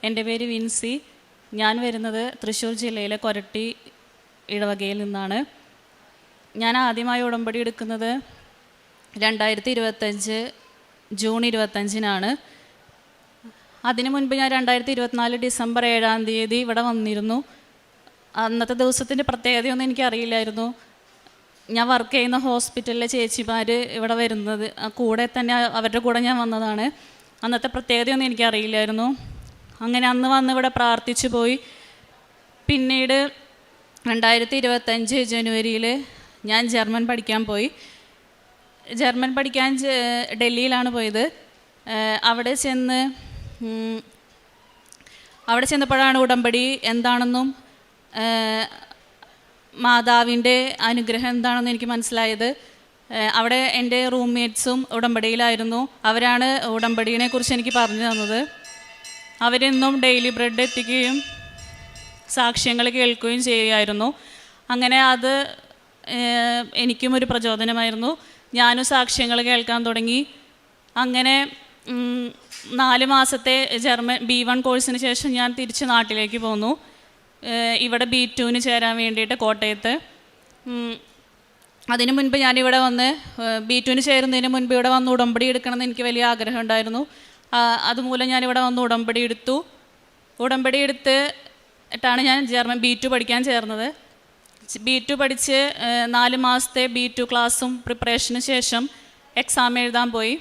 എൻ്റെ പേര് വിൻസി. ഞാൻ വരുന്നത് തൃശ്ശൂർ ജില്ലയിലെ കൊരട്ടി ഇടവകയിൽ നിന്നാണ്. ഞാൻ ആദ്യമായി ഉടമ്പടി എടുക്കുന്നത് 2025 ജൂൺ 25-നാണ്. അതിനു മുൻപ് ഞാൻ 2024 ഡിസംബർ 7-ാം തീയതി ഇവിടെ വന്നിരുന്നു. അന്നത്തെ ദിവസത്തിൻ്റെ പ്രത്യേകതയൊന്നും എനിക്കറിയില്ലായിരുന്നു. ഞാൻ വർക്ക് ചെയ്യുന്ന ഹോസ്പിറ്റലിലെ ചേച്ചിമാർ ഇവിടെ വരുന്നത് കൂടെ തന്നെ അവരുടെ കൂടെ ഞാൻ വന്നതാണ്. അന്നത്തെ പ്രത്യേകതയൊന്നും എനിക്കറിയില്ലായിരുന്നു. അങ്ങനെ അന്ന് വന്ന് ഇവിടെ പ്രാർത്ഥിച്ചു പോയി. പിന്നീട് 2025 ജനുവരിയിൽ ഞാൻ ജർമ്മൻ പഠിക്കാൻ പോയി. ജർമ്മൻ പഠിക്കാൻ ഡൽഹിയിലാണ് പോയത്. അവിടെ ചെന്നപ്പോഴാണ് ഉടമ്പടി എന്താണെന്നും മാതാവിൻ്റെ അനുഗ്രഹം എന്താണെന്ന് എനിക്ക് മനസ്സിലായത്. അവിടെ എൻ്റെ റൂംമേറ്റ്സും ഉടമ്പടിയിലായിരുന്നു. അവരാണ് ഉടമ്പടിയെക്കുറിച്ച് എനിക്ക് പറഞ്ഞു തന്നത്. അവരെന്നും ഡെയിലി ബ്രെഡ് എത്തിക്കുകയും സാക്ഷ്യങ്ങൾ കേൾക്കുകയും ചെയ്യുമായിരുന്നു. അങ്ങനെ അത് എനിക്കും ഒരു പ്രചോദനമായിരുന്നു. ഞാനും സാക്ഷ്യങ്ങൾ കേൾക്കാൻ തുടങ്ങി. അങ്ങനെ 4 മാസത്തെ ജർമ്മൻ B1 കോഴ്സിന് ശേഷം ഞാൻ തിരിച്ച് നാട്ടിലേക്ക് പോന്നു. ഇവിടെ B2-ന് ചേരാൻ വേണ്ടിയിട്ട് കോട്ടയത്ത്. അതിനു മുൻപ് ഞാനിവിടെ വന്ന് B2-ന് ചേരുന്നതിന് മുൻപ് ഇവിടെ വന്ന് ഉടമ്പടി എടുക്കണമെന്ന് എനിക്ക് വലിയ ആഗ്രഹം ഉണ്ടായിരുന്നു. അതുമൂലം ഞാനിവിടെ വന്ന് ഉടമ്പടി എടുത്തു. ഉടമ്പടി എടുത്തിട്ടാണ് ഞാൻ ജർമ്മൻ B2 പഠിക്കാൻ ചേർന്നത്. B2 പഠിച്ച് 4 മാസത്തെ B2 ക്ലാസ്സും പ്രിപ്പറേഷന് ശേഷം എക്സാം എഴുതാൻ പോയി.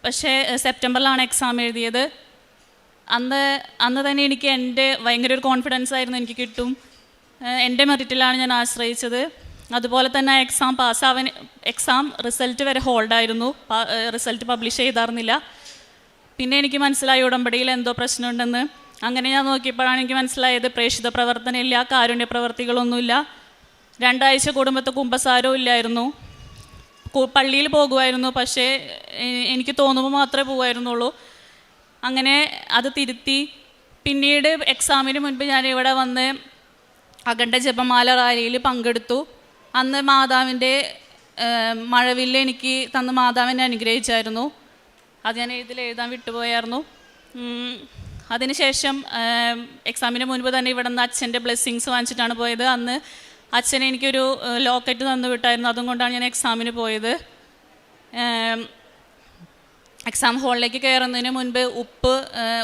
പക്ഷേ സെപ്റ്റംബറിലാണ് എക്സാം എഴുതിയത്. അന്ന് തന്നെ എനിക്ക് എൻ്റെ ഭയങ്കര ഒരു കോൺഫിഡൻസ് ആയിരുന്നു, എനിക്ക് കിട്ടും, എൻ്റെ മെറിറ്റിലാണ് ഞാൻ ആശ്രയിച്ചത്. അതുപോലെ തന്നെ എക്സാം റിസൾട്ട് വരെ ഹോൾഡായിരുന്നു. Result publish ചെയ്തായിരുന്നില്ല. പിന്നെ എനിക്ക് മനസ്സിലായി ഉടമ്പടിയിൽ എന്തോ പ്രശ്നമുണ്ടെന്ന്. അങ്ങനെ ഞാൻ നോക്കിയപ്പോഴാണ് എനിക്ക് മനസ്സിലായത് പ്രേക്ഷിത പ്രവർത്തനമില്ല, കാരുണ്യ പ്രവർത്തികളൊന്നുമില്ല. 2 ആഴ്ച കുടുംബത്തെ കുമ്പസാരവും ഇല്ലായിരുന്നു. പള്ളിയിൽ പോകുമായിരുന്നു, പക്ഷേ എനിക്ക് തോന്നുമ്പോൾ മാത്രമേ പോകുമായിരുന്നുള്ളൂ. അങ്ങനെ അത് തിരുത്തി. പിന്നീട് എക്സാമിന് മുൻപ് ഞാൻ ഇവിടെ വന്ന് അഖണ്ഡ ജപമാല റാലിയിൽ പങ്കെടുത്തു. അന്ന് മാതാവിൻ്റെ മഴവില്ല് എനിക്ക് തന്ന് മാതാവിനെ അനുഗ്രഹിച്ചായിരുന്നു. അത് ഞാൻ എഴുതാൻ വിട്ടുപോയായിരുന്നു. അതിനുശേഷം എക്സാമിന് മുൻപ് തന്നെ ഇവിടെ നിന്ന് അച്ഛൻ്റെ ബ്ലെസ്സിങ്സ് വാങ്ങിച്ചിട്ടാണ് പോയത്. അന്ന് അച്ഛൻ എനിക്കൊരു ലോക്കറ്റ് തന്നു വിട്ടായിരുന്നു. അതും കൊണ്ടാണ് ഞാൻ എക്സാമിന് പോയത്. എക്സാം ഹാളിലേക്ക് കയറുന്നതിന് മുൻപ് ഉപ്പ്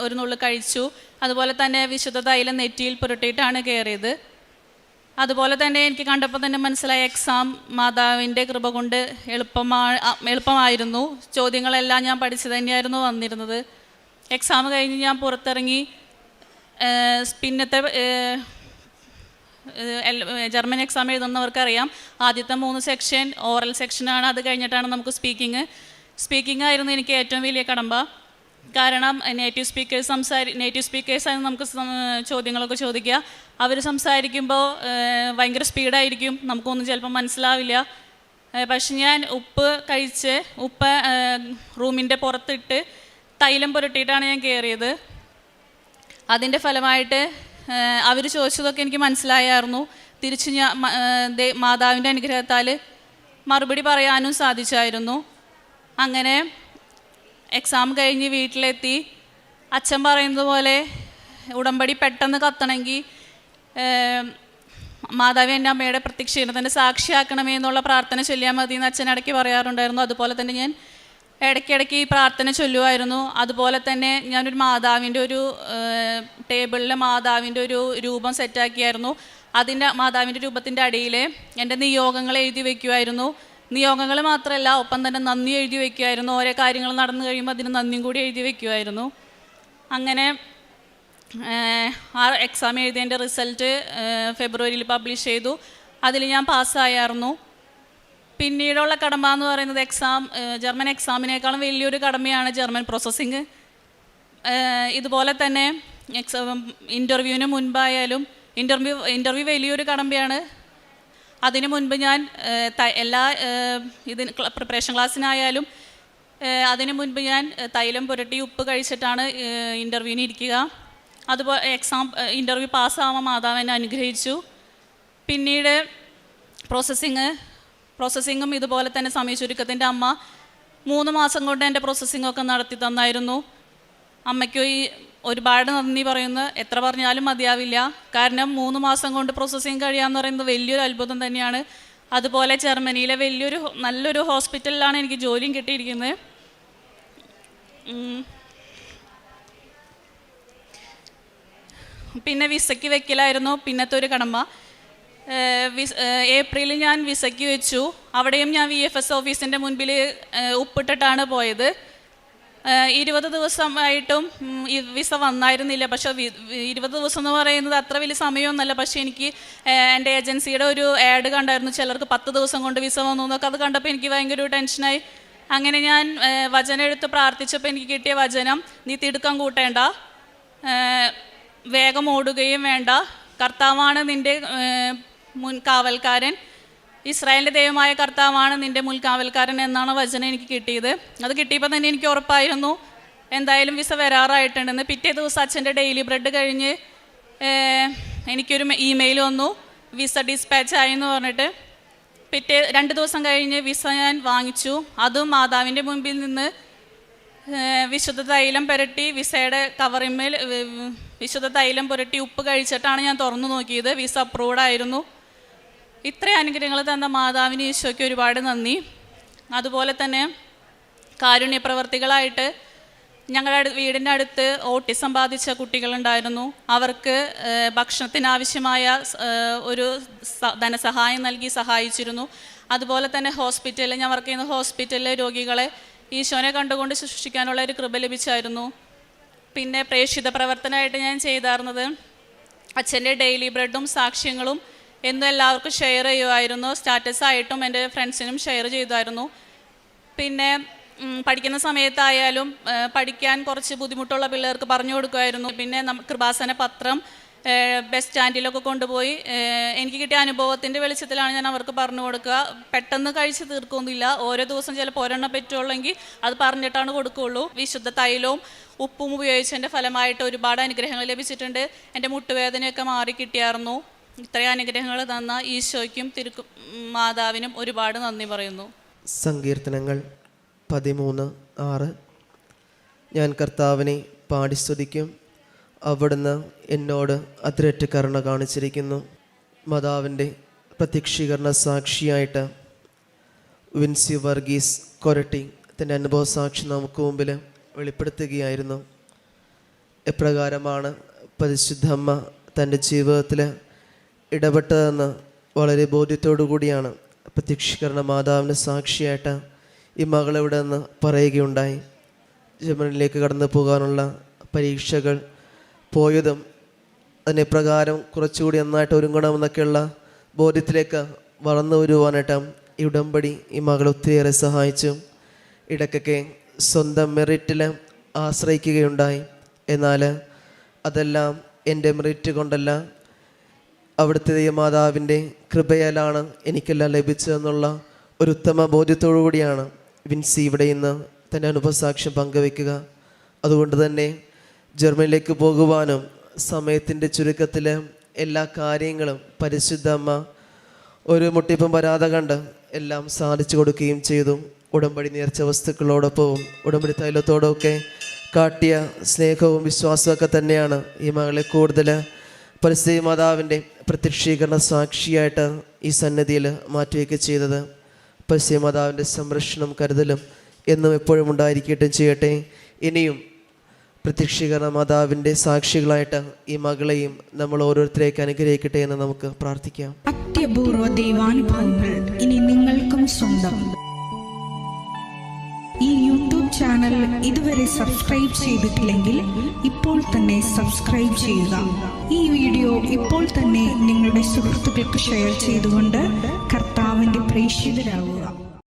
ഒരു നുള്ളു കഴിച്ചു. അതുപോലെ തന്നെ വിശുദ്ധ തൈലം നെറ്റിയിൽ പുരട്ടിയിട്ടാണ് കയറിയത്. അതുപോലെ തന്നെ എനിക്ക് കണ്ടപ്പോൾ തന്നെ മനസ്സിലായ എക്സാം മാതാവിൻ്റെ കൃപ കൊണ്ട് എളുപ്പമായിരുന്നു. ചോദ്യങ്ങളെല്ലാം ഞാൻ പഠിച്ചു തന്നെയായിരുന്നു വന്നിരുന്നത്. എക്സാം കഴിഞ്ഞ് ഞാൻ പുറത്തിറങ്ങി. പിന്നത്തെ ജർമ്മൻ എക്സാം എഴുതുന്നവർക്കറിയാം, ആദ്യത്തെ 3 സെക്ഷൻ ഓറൽ സെക്ഷനാണ്. അത് കഴിഞ്ഞിട്ടാണ് നമുക്ക് സ്പീക്കിംഗ് ആയിരുന്നു എനിക്ക് ഏറ്റവും വലിയ കടമ്പ. കാരണം നേറ്റീവ് സ്പീക്കേഴ്സാണ് നമുക്ക് ചോദ്യങ്ങളൊക്കെ ചോദിക്കുക. അവർ സംസാരിക്കുമ്പോൾ ഭയങ്കര സ്പീഡായിരിക്കും, നമുക്കൊന്നും ചിലപ്പോൾ മനസ്സിലാവില്ല. പക്ഷെ ഞാൻ ഉപ്പ് കഴിച്ച് റൂമിൻ്റെ പുറത്തിട്ട് തൈലം പുരട്ടിയിട്ടാണ് ഞാൻ കയറിയത്. അതിൻ്റെ ഫലമായിട്ട് അവർ ചോദിച്ചതൊക്കെ എനിക്ക് മനസ്സിലായായിരുന്നു. തിരിച്ച് ഞാൻ മാതാവിൻ്റെ അനുഗ്രഹത്താൽ മറുപടി പറയാനും സാധിച്ചായിരുന്നു. അങ്ങനെ എക്സാം കഴിഞ്ഞ് വീട്ടിലെത്തി. അച്ഛൻ പറയുന്നത് പോലെ ഉടമ്പടി പെട്ടെന്ന് കത്തണമെങ്കിൽ മാതാവി എൻ്റെ അമ്മയുടെ പ്രത്യക്ഷീകരണത്തിൻ്റെ സാക്ഷിയാക്കണമേ എന്നുള്ള പ്രാർത്ഥന ചൊല്ലിയാൽ മതി എന്ന് അച്ഛൻ ഇടയ്ക്ക് പറയാറുണ്ടായിരുന്നു. അതുപോലെ തന്നെ ഞാൻ ഇടയ്ക്കിടയ്ക്ക് ഈ പ്രാർത്ഥന ചൊല്ലുമായിരുന്നു. അതുപോലെ തന്നെ ഞാനൊരു മാതാവിൻ്റെ ഒരു ടേബിളിൽ മാതാവിൻ്റെ ഒരു രൂപം സെറ്റാക്കിയായിരുന്നു. മാതാവിൻ്റെ രൂപത്തിൻ്റെ അടിയിൽ എൻ്റെ നിയോഗങ്ങൾ എഴുതി വയ്ക്കുമായിരുന്നു. നിയോഗങ്ങൾ മാത്രമല്ല, ഒപ്പം തന്നെ നന്ദി എഴുതി വയ്ക്കുമായിരുന്നു. ഓരോ കാര്യങ്ങൾ നടന്നു കഴിയുമ്പോൾ അതിന് നന്ദിയും കൂടി എഴുതി വയ്ക്കുമായിരുന്നു. അങ്ങനെ ആ എക്സാം എഴുതിയതിൻ്റെ റിസൾട്ട് ഫെബ്രുവരിയിൽ പബ്ലിഷ് ചെയ്തു. അതിൽ ഞാൻ പാസ്സായായിരുന്നു. പിന്നീടുള്ള കടമ എന്ന് പറയുന്നത് ജർമ്മൻ എക്സാമിനേക്കാളും വലിയൊരു കടമയാണ് ജർമ്മൻ പ്രോസസ്സിങ്. ഇതുപോലെ തന്നെ ഇൻ്റർവ്യൂവിന് മുൻപായാലും ഇൻ്റർവ്യൂ വലിയൊരു കടമ്പയാണ്. അതിനു മുൻപ് ഞാൻ പ്രിപ്പറേഷൻ ക്ലാസ്സിനായാലും അതിനു മുൻപ് ഞാൻ തൈലം പുരട്ടി ഉപ്പ് കഴിച്ചിട്ടാണ് ഇൻ്റർവ്യൂവിന് ഇരിക്കുക. അതുപോലെ ഇൻ്റർവ്യൂ പാസ്സാവാൻ മാതാവിനെ അനുഗ്രഹിച്ചു. പിന്നീട് പ്രോസസ്സിങ്ങും ഇതുപോലെ തന്നെ സമയ ചുരുക്കത്തിൻ്റെ അമ്മ 3 മാസം കൊണ്ട് എൻ്റെ പ്രോസസ്സിങ്ങൊക്കെ നടത്തി തന്നായിരുന്നു. അമ്മയ്ക്കും ഈ ഒരുപാട് നന്ദി പറയുന്നു. എത്ര പറഞ്ഞാലും മതിയാവില്ല. കാരണം 3 മാസം കൊണ്ട് പ്രോസസ്സിങ് കഴിയാന്ന് പറയുന്നത് വലിയൊരു അത്ഭുതം തന്നെയാണ്. അതുപോലെ ജർമ്മനിയിലെ നല്ലൊരു ഹോസ്പിറ്റലിലാണ് എനിക്ക് ജോലിയും കിട്ടിയിരിക്കുന്നത്. പിന്നെ വിസയ്ക്ക് വെക്കലായിരുന്നു പിന്നത്തെ ഒരു കടമ. ഏപ്രിലിൽ ഞാൻ വിസയ്ക്ക് വെച്ചു. അവിടെയും ഞാൻ VFS ഓഫീസിൻ്റെ മുൻപിൽ ഒപ്പിട്ടിട്ടാണ് പോയത്. 20 ദിവസമായിട്ടും ഈ വിസ വന്നായിരുന്നില്ല. പക്ഷേ 20 ദിവസം എന്ന് പറയുന്നത് അത്ര വലിയ സമയമൊന്നുമല്ല. പക്ഷേ എനിക്ക് എൻ്റെ ഏജൻസിയുടെ ഒരു ആഡ് കണ്ടായിരുന്നു, ചിലർക്ക് 10 ദിവസം കൊണ്ട് വിസ വന്നു എന്നൊക്കെ. അത് കണ്ടപ്പോൾ എനിക്ക് ഭയങ്കര ഒരു ടെൻഷനായി. അങ്ങനെ ഞാൻ വചനം എടുത്ത് പ്രാർത്ഥിച്ചപ്പോൾ എനിക്ക് കിട്ടിയ വചനം, നീ തിടുക്കം കൂട്ടേണ്ട, വേഗം ഓടുകയും വേണ്ട, കർത്താവാണ് നിൻ്റെ മുൻകാവൽക്കാരൻ, ഇസ്രായേലിൻ്റെ ദൈവമായ കർത്താവാണ് നിൻ്റെ മുൻകാവൽക്കാരൻ എന്നാണ് വചനം എനിക്ക് കിട്ടിയത്. അത് കിട്ടിയപ്പോൾ തന്നെ എനിക്ക് ഉറപ്പായിരുന്നു എന്തായാലും വിസ വരാറായിട്ടുണ്ടെന്ന്. പിറ്റേ ദിവസം അച്ഛൻ്റെ ഡെയിലി ബ്രെഡ് കഴിഞ്ഞ് എനിക്കൊരു ഇമെയിൽ വന്നു, വിസ ഡിസ്പാച്ച് ആയി എന്ന് പറഞ്ഞിട്ട്. 2 ദിവസം കഴിഞ്ഞ് വിസ ഞാൻ വാങ്ങിച്ചു. അതും മാതാവിൻ്റെ മുൻപിൽ നിന്ന് വിശുദ്ധ തൈലം പുരട്ടി, വിസയുടെ കവറിന്മേൽ വിശുദ്ധ തൈലം പുരട്ടി ഉപ്പ് കഴിച്ചിട്ടാണ് ഞാൻ തുറന്നു നോക്കിയത്. വിസ അപ്രൂവ്ഡ് ആയിരുന്നു. ഇത്രയും അനുഗ്രഹങ്ങൾ തന്ന മാതാവിന് ഈശോയ്ക്ക് ഒരുപാട് നന്ദി. അതുപോലെ തന്നെ കാരുണ്യപ്രവർത്തികളായിട്ട് ഞങ്ങളുടെ വീടിൻ്റെ അടുത്ത് ഓട്ടിസം ബാധിച്ച കുട്ടികളുണ്ടായിരുന്നു. അവർക്ക് ഭക്ഷണത്തിനാവശ്യമായ ഒരു ധനസഹായം നൽകി സഹായിച്ചിരുന്നു. അതുപോലെ തന്നെ ഹോസ്പിറ്റലിൽ, ഞാൻ വർക്ക് ചെയ്യുന്ന ഹോസ്പിറ്റലിലെ രോഗികളെ ഈശോനെ കണ്ടുകൊണ്ട് ശുശ്രൂഷിക്കാനുള്ള ഒരു കൃപ ലഭിച്ചായിരുന്നു. പിന്നെ പ്രേക്ഷിത പ്രവർത്തനമായിട്ട് ഞാൻ ചെയ്തായിരുന്നത് അച്ഛൻ്റെ ഡെയിലി ബ്രെഡും സാക്ഷ്യങ്ങളും എന്നും എല്ലാവർക്കും ഷെയർ ചെയ്യുമായിരുന്നു. സ്റ്റാറ്റസായിട്ടും എൻ്റെ ഫ്രണ്ട്സിനും ഷെയർ ചെയ്തായിരുന്നു. പിന്നെ പഠിക്കുന്ന സമയത്തായാലും പഠിക്കാൻ കുറച്ച് ബുദ്ധിമുട്ടുള്ള പിള്ളേർക്ക് പറഞ്ഞു കൊടുക്കുമായിരുന്നു. പിന്നെ കൃപാസന പത്രം ബസ് സ്റ്റാൻഡിലൊക്കെ കൊണ്ടുപോയി എനിക്ക് കിട്ടിയ അനുഭവത്തിൻ്റെ വെളിച്ചത്തിലാണ് ഞാൻ അവർക്ക് പറഞ്ഞു കൊടുക്കുക. പെട്ടെന്ന് കഴിച്ച് തീർക്കൊന്നുമില്ല. ഓരോ ദിവസം ചിലപ്പോൾ ഒരെണ്ണം പറ്റുള്ളെങ്കിൽ അത് പറഞ്ഞിട്ടാണ് കൊടുക്കുകയുള്ളൂ. വിശുദ്ധ തൈലവും ഉപ്പും ഉപയോഗിച്ചതിൻ്റെ ഫലമായിട്ട് ഒരുപാട് അനുഗ്രഹങ്ങൾ ലഭിച്ചിട്ടുണ്ട്. എൻ്റെ മുട്ടുവേദനയൊക്കെ മാറി കിട്ടിയായിരുന്നു. ഇത്രയും അനുഗ്രഹങ്ങൾ തന്ന ഈശോയ്ക്കും മാതാവിനും ഒരുപാട് നന്ദി പറയുന്നു. സങ്കീർത്തനങ്ങൾ 13:6. ഞാൻ കർത്താവിനെ പാടി സ്തുതിക്കും, അവിടുന്ന് എന്നോട് അതിരറ്റ് കരുണ കാണിച്ചിരിക്കുന്നു. മാതാവിൻ്റെ പ്രത്യക്ഷീകരണ സാക്ഷിയായിട്ട് വിൻസി വർഗീസ് കൊരട്ടി തൻ്റെ അനുഭവ സാക്ഷി നമുക്ക് മുമ്പിൽ വെളിപ്പെടുത്തുകയായിരുന്നു. എപ്രകാരമാണ് പരിശുദ്ധമ്മ തൻ്റെ ജീവിതത്തിൽ ഇടപെട്ടതെന്ന് വളരെ ബോധ്യത്തോടു കൂടിയാണ് പ്രത്യക്ഷീകരണ മാതാവിൻ്റെ സാക്ഷിയായിട്ട് ഈ മകളിവിടെ നിന്ന് പറയുകയുണ്ടായി. ജർമ്മനിയിലേക്ക് കടന്നു പോകാനുള്ള പരീക്ഷകൾ പോയതും അതിനെ പ്രകാരം കുറച്ചുകൂടി നന്നായിട്ട് ഒരുങ്ങണമെന്നൊക്കെയുള്ള ബോധ്യത്തിലേക്ക് വളർന്നു വരുവാനായിട്ട് ഈ ഉടമ്പടി ഈ മകളെ ഒത്തിരിയേറെ സഹായിച്ചു. ഇടയ്ക്കൊക്കെ സ്വന്തം മെറിറ്റിൽ ആശ്രയിക്കുകയുണ്ടായി. എന്നാൽ അതെല്ലാം എൻ്റെ മെറിറ്റ് കൊണ്ടല്ല, അവിടുത്തെ ദൈവമാതാവിൻ്റെ കൃപയാലാണ് എനിക്കെല്ലാം ലഭിച്ചതെന്നുള്ള ഒരു ഉത്തമ ബോധ്യത്തോടു കൂടിയാണ് വിൻസി ഇവിടെ ഇന്ന് തൻ്റെ അനുഭവസാക്ഷ്യം പങ്കുവയ്ക്കുക. അതുകൊണ്ട് തന്നെ ജർമ്മനിയിലേക്ക് പോകുവാനും സമയത്തിൻ്റെ ചുരുക്കത്തിൽ എല്ലാ കാര്യങ്ങളും പരിശുദ്ധ അമ്മ ഒരു മുട്ടിപ്പും വരാതെ കണ്ട് എല്ലാം സാധിച്ചു കൊടുക്കുകയും ചെയ്തു. ഉടമ്പടി നേർച്ച വസ്തുക്കളോടൊപ്പവും ഉടമ്പടി തൈലത്തോടൊക്കെ കാട്ടിയ സ്നേഹവും വിശ്വാസമൊക്കെ തന്നെയാണ് ഈ മകളെ കൂടുതൽ പരിസ്ഥിതി മാതാവിൻ്റെ പ്രത്യക്ഷീകരണ സാക്ഷിയായിട്ട് ഈ സന്നിധിയിൽ മാറ്റുകയൊക്കെ ചെയ്തത്. പരിസ്ഥിതി മാതാവിൻ്റെ സംരക്ഷണം കരുതലും എന്നും എപ്പോഴും ഉണ്ടായിരിക്കട്ടെ ചെയ്യട്ടെ. ഇനിയും പ്രത്യക്ഷീകരണ മാതാവിൻ്റെ സാക്ഷികളായിട്ട് ഈ മകളെയും നമ്മൾ ഓരോരുത്തരേക്ക് അനുഗ്രഹിക്കട്ടെ എന്ന് നമുക്ക് പ്രാർത്ഥിക്കാം. അത്യപൂർവ ദൈവാനുഭവങ്ങൾ ഇനി നിങ്ങൾക്കും സ്വന്തം. ഈ യൂട്യൂബ് ചാനൽ ഇതുവരെ സബ്സ്ക്രൈബ് ചെയ്തിട്ടില്ലെങ്കിൽ ഇപ്പോൾ തന്നെ സബ്സ്ക്രൈബ് ചെയ്യുക. ഈ വീഡിയോ ഇപ്പോൾ തന്നെ നിങ്ങളുടെ സുഹൃത്തുക്കൾക്ക് ഷെയർ ചെയ്തുകൊണ്ട് കർത്താവിൻ്റെ പ്രേക്ഷിതരാകുക.